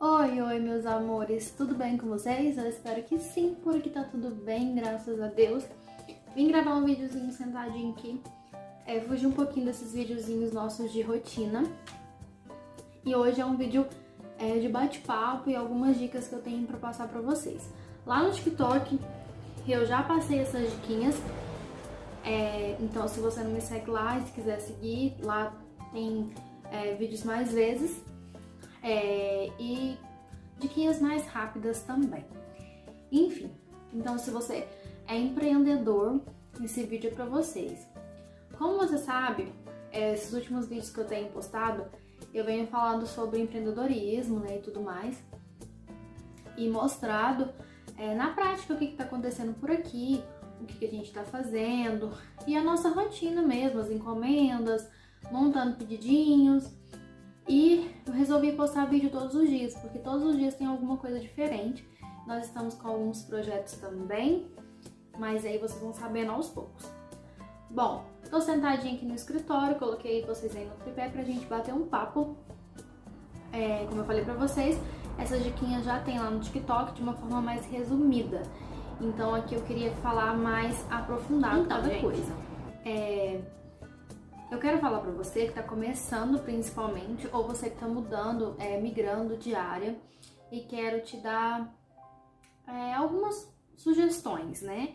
Oi, oi, meus amores, tudo bem com vocês? Eu espero que sim, por aqui tá tudo bem, graças a Deus. Vim gravar um videozinho sentadinho aqui, fugir um pouquinho desses videozinhos nossos de rotina. E hoje é um vídeo de bate-papo e algumas dicas que eu tenho pra passar pra vocês. Lá no TikTok, eu já passei essas diquinhas, então se você não me segue lá e se quiser seguir, lá tem vídeos mais vezes. E diquinhas mais rápidas também. Enfim, então se você é empreendedor, esse vídeo é para vocês. Como você sabe, esses últimos vídeos que eu tenho postado, eu venho falando sobre empreendedorismo, né, e tudo mais, e mostrado na prática o que está acontecendo por aqui, o que a gente está fazendo, e a nossa rotina mesmo, as encomendas, montando pedidinhos. E eu resolvi postar vídeo todos os dias, porque todos os dias tem alguma coisa diferente. Nós estamos com alguns projetos também, mas aí vocês vão sabendo aos poucos. Bom, tô sentadinha aqui no escritório, coloquei vocês aí no tripé pra gente bater um papo. Como eu falei pra vocês, essas diquinhas já tem lá no TikTok de uma forma mais resumida. Então aqui eu queria falar mais aprofundado cada coisa. Eu quero falar pra você que tá começando principalmente, ou você que tá mudando, migrando de área, e quero te dar algumas sugestões, né?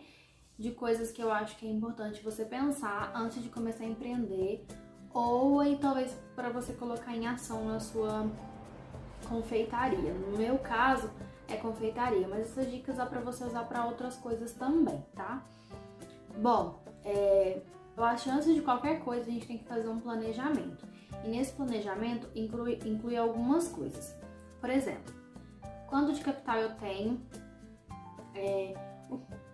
De coisas que eu acho que é importante você pensar antes de começar a empreender, ou aí talvez para você colocar em ação na sua confeitaria. No meu caso é confeitaria, mas essas dicas dá pra você usar para outras coisas também, tá? Bom, eu acho que antes de qualquer coisa a gente tem que fazer um planejamento. E nesse planejamento inclui algumas coisas. Por exemplo, quanto de capital eu tenho,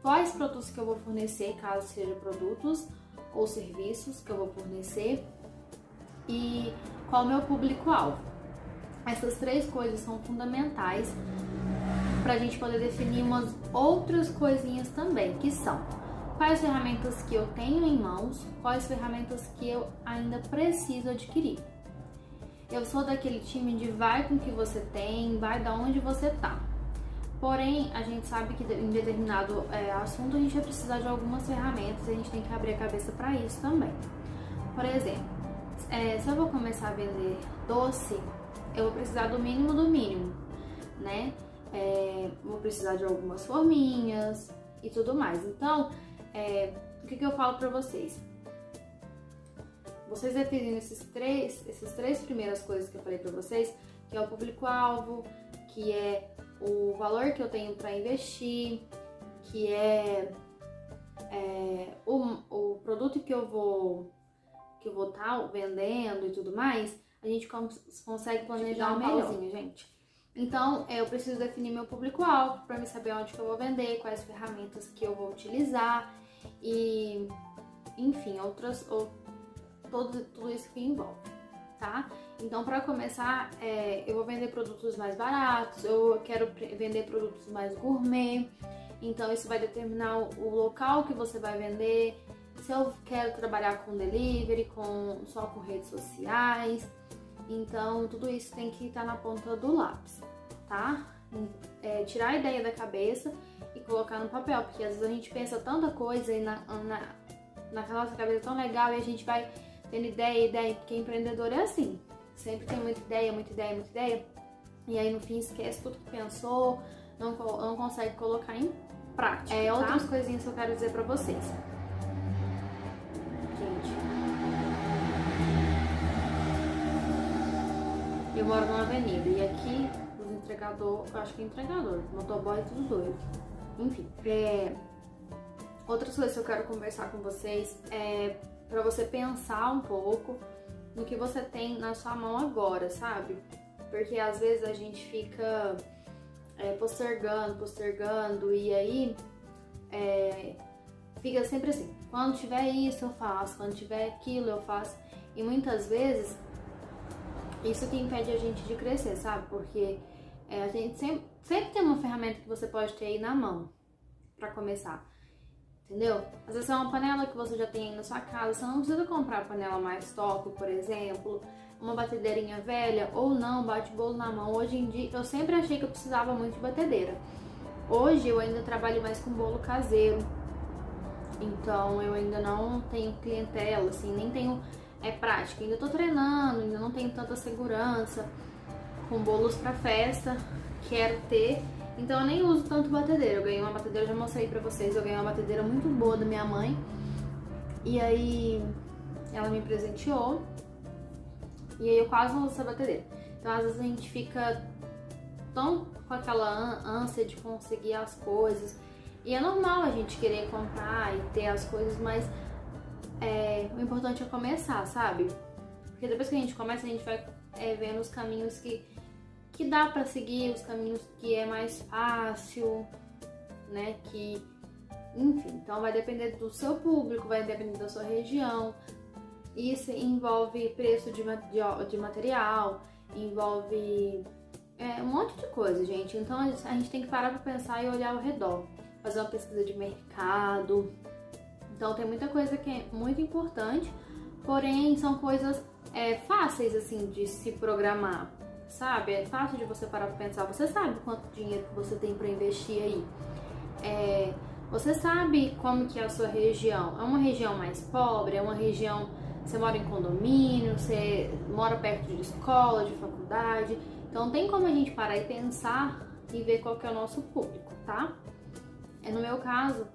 quais produtos que eu vou fornecer, caso sejam produtos ou serviços que eu vou fornecer, e qual é o meu público-alvo. Essas três coisas são fundamentais para a gente poder definir umas outras coisinhas também, que são: quais ferramentas que eu tenho em mãos, quais ferramentas que eu ainda preciso adquirir. Eu sou daquele time de vai com o que você tem, vai da onde você tá. Porém, a gente sabe que em determinado assunto a gente vai precisar de algumas ferramentas e a gente tem que abrir a cabeça para isso também. Por exemplo, se eu vou começar a vender doce, eu vou precisar do mínimo, né? Vou precisar de algumas forminhas e tudo mais. Então, o que eu falo pra vocês? Vocês definem essas três primeiras coisas que eu falei pra vocês, que é o público-alvo, que é o valor que eu tenho pra investir, que é o produto que eu vou estar vendendo e tudo mais, a gente consegue planejar melhor, gente. Então, eu preciso definir meu público-alvo para me saber onde que eu vou vender, quais ferramentas que eu vou utilizar e, enfim, tudo isso que envolve, tá? Então, para começar, eu vou vender produtos mais baratos, eu quero vender produtos mais gourmet, então isso vai determinar o local que você vai vender, se eu quero trabalhar com delivery, só com redes sociais. Então, tudo isso tem que estar na ponta do lápis, tá? Tirar a ideia da cabeça e colocar no papel, porque às vezes a gente pensa tanta coisa e na nossa cabeça é tão legal e a gente vai tendo ideia, porque empreendedor é assim, sempre tem muita ideia, e aí no fim esquece tudo que pensou, não consegue colocar em prática, tá? Outras coisinhas que eu quero dizer pra vocês. Eu moro numa avenida e aqui os entregadores, eu acho que é entregador, motoboy é tudo doido. Enfim, outras coisas que eu quero conversar com vocês é pra você pensar um pouco no que você tem na sua mão agora, sabe? Porque às vezes a gente fica postergando e aí fica sempre assim: quando tiver isso eu faço, quando tiver aquilo eu faço. E muitas vezes isso que impede a gente de crescer, sabe? Porque a gente sempre tem uma ferramenta que você pode ter aí na mão pra começar, entendeu? Às vezes é uma panela que você já tem aí na sua casa, você não precisa comprar a panela mais top, por exemplo. uma batedeirinha velha ou não, bate bolo na mão. Hoje em dia, eu sempre achei que eu precisava muito de batedeira. Hoje eu ainda trabalho mais com bolo caseiro, então eu ainda não tenho clientela, assim, nem tenho prática. Ainda tô treinando, ainda não tenho tanta segurança com bolos pra festa, quero ter. Então eu nem uso tanto batedeira. Eu ganhei uma batedeira, já mostrei pra vocês, eu ganhei uma batedeira muito boa da minha mãe. E aí ela me presenteou. E aí eu quase não uso essa batedeira. Então às vezes a gente fica tão com aquela ânsia de conseguir as coisas. E é normal a gente querer comprar e ter as coisas, mas o importante é começar, sabe? Porque depois que a gente começa, a gente vai vendo os caminhos que dá pra seguir, os caminhos que é mais fácil, né? Enfim, então vai depender do seu público, vai depender da sua região. Isso envolve preço de material, envolve um monte de coisa, gente. Então a gente tem que parar pra pensar e olhar ao redor, fazer uma pesquisa de mercado. Então tem muita coisa que é muito importante, porém são coisas fáceis assim de se programar, sabe? É fácil de você parar pra pensar. Você sabe quanto dinheiro que você tem pra investir aí. Você sabe como que é a sua região. É uma região mais pobre? É uma região... Você mora em condomínio? Você mora perto de escola, de faculdade? Então tem como a gente parar e pensar e ver qual que é o nosso público, tá? No meu caso,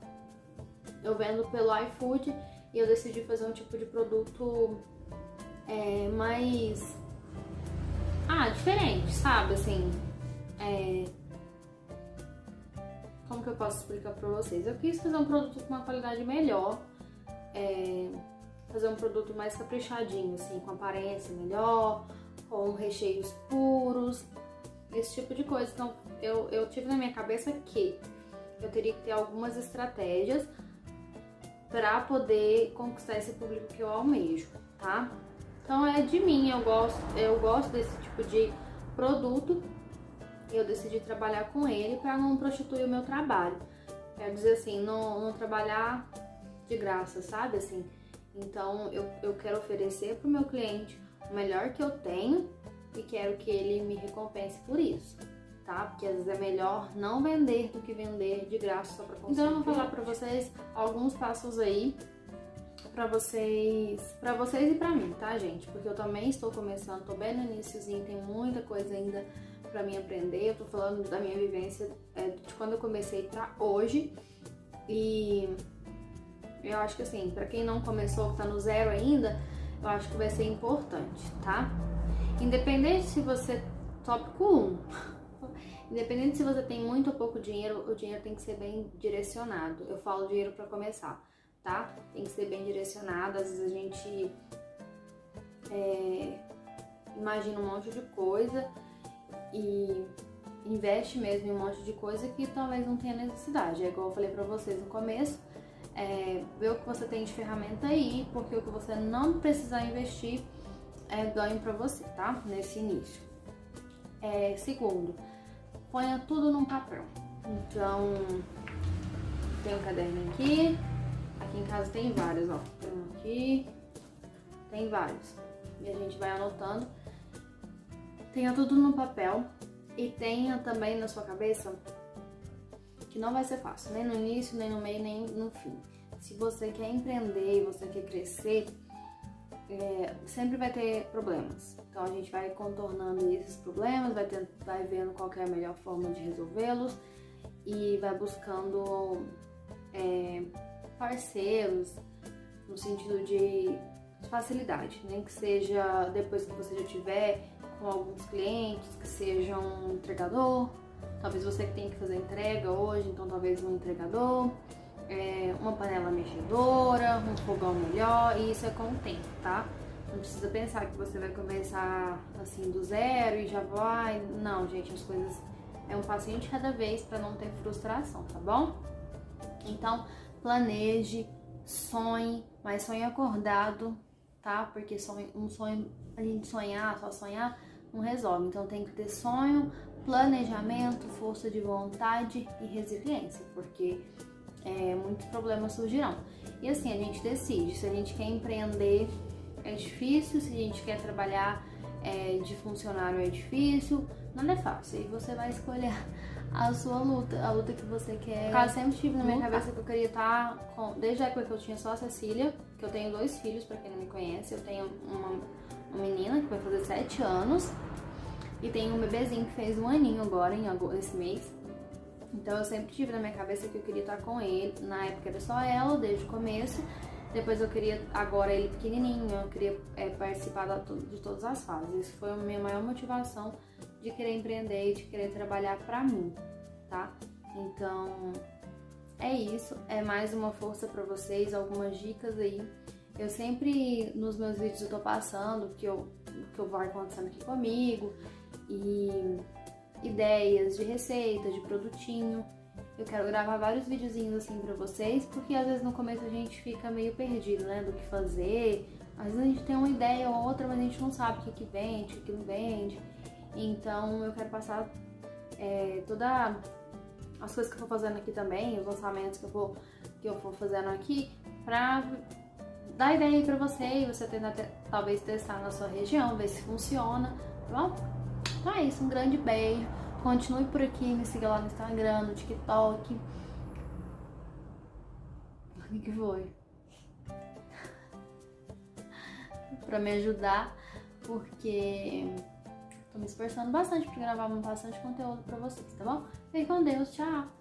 eu vendo pelo iFood e eu decidi fazer um tipo de produto mais... diferente, sabe? Assim, como que eu posso explicar pra vocês? Eu quis fazer um produto com uma qualidade melhor, fazer um produto mais caprichadinho, assim, com aparência melhor, com recheios puros, esse tipo de coisa. Então, eu tive na minha cabeça que eu teria que ter algumas estratégias para poder conquistar esse público que eu almejo, tá? Então é de mim, eu gosto desse tipo de produto e eu decidi trabalhar com ele para não prostituir o meu trabalho. Quero dizer assim, não trabalhar de graça, sabe? Assim, então eu quero oferecer para o meu cliente o melhor que eu tenho e quero que ele me recompense por isso, tá? Porque às vezes é melhor não vender do que vender de graça só para conseguir. Então eu vou falar para vocês alguns passos aí pra vocês e pra mim, tá, gente? Porque eu também estou começando, tô bem no iniciozinho, tem muita coisa ainda pra mim aprender. Eu tô falando da minha vivência de quando eu comecei pra hoje. E eu acho que assim, pra quem não começou, que tá no zero ainda, eu acho que vai ser importante, tá? Independente se você... Tópico 1. Independente se você tem muito ou pouco dinheiro, o dinheiro tem que ser bem direcionado. Eu falo dinheiro pra começar, tá? Tem que ser bem direcionado. Às vezes a gente imagina um monte de coisa e investe mesmo em um monte de coisa que talvez não tenha necessidade. É igual eu falei pra vocês no começo, ver o que você tem de ferramenta aí, porque o que você não precisar investir é ganho pra você, tá? Nesse início. Segundo, ponha tudo num papel. Então, tem um caderno aqui em casa tem vários, ó. Tem um aqui, tem vários. E a gente vai anotando. Tenha tudo no papel e tenha também na sua cabeça que não vai ser fácil, nem no início, nem no meio, nem no fim. Se você quer empreender e você quer crescer, sempre vai ter problemas. Então a gente vai contornando esses problemas, vai vendo qual que é a melhor forma de resolvê-los e vai buscando parceiros no sentido de facilidade, nem que seja depois que você já tiver com alguns clientes, que seja um entregador, talvez você que tenha que fazer entrega hoje, então talvez um entregador, uma panela mexedora, um fogão melhor, e isso é com o tempo, tá? Não precisa pensar que você vai começar assim do zero e já vai. Não, gente, as coisas é um passinho de cada vez para não ter frustração, tá bom? Então, planeje, sonhe, mas sonhe acordado, tá? Porque um sonho, a gente só sonhar não resolve. Então tem que ter sonho, planejamento, força de vontade e resiliência, porque muitos problemas surgirão. E assim, a gente decide, se a gente quer empreender é difícil, se a gente quer trabalhar de funcionário é difícil, nada é fácil. E você vai escolher a sua luta, a luta que você quer. Eu sempre tive na minha cabeça que eu queria estar com, desde a época que eu tinha só a Cecília, que eu tenho 2 filhos, pra quem não me conhece. Eu tenho uma menina que vai fazer 7 anos e tenho um bebezinho que fez 1 aninho agora, esse mês. Então eu sempre tive na minha cabeça que eu queria estar com ele. Na época era só ela, desde o começo. Depois eu queria, agora ele pequenininho, eu queria participar de todas as fases. Isso foi a minha maior motivação de querer empreender e de querer trabalhar pra mim, tá? Então, é isso. É mais uma força pra vocês, algumas dicas aí. Eu sempre, nos meus vídeos, eu tô passando o que vai acontecendo aqui comigo. E ideias de receita, de produtinho. Eu quero gravar vários videozinhos assim pra vocês, porque às vezes no começo a gente fica meio perdido, né, do que fazer. Às vezes a gente tem uma ideia ou outra, mas a gente não sabe o que vende, o que não vende. Então eu quero passar todas as coisas que eu vou fazendo aqui também, os lançamentos que eu vou fazendo aqui, pra dar ideia aí pra você e você tentar talvez testar na sua região, ver se funciona, tá bom? Então é isso, um grande beijo. Continue por aqui, me siga lá no Instagram, no TikTok. O que foi? Pra me ajudar, porque tô me esforçando bastante pra gravar bastante conteúdo pra vocês, tá bom? Fique com Deus, tchau!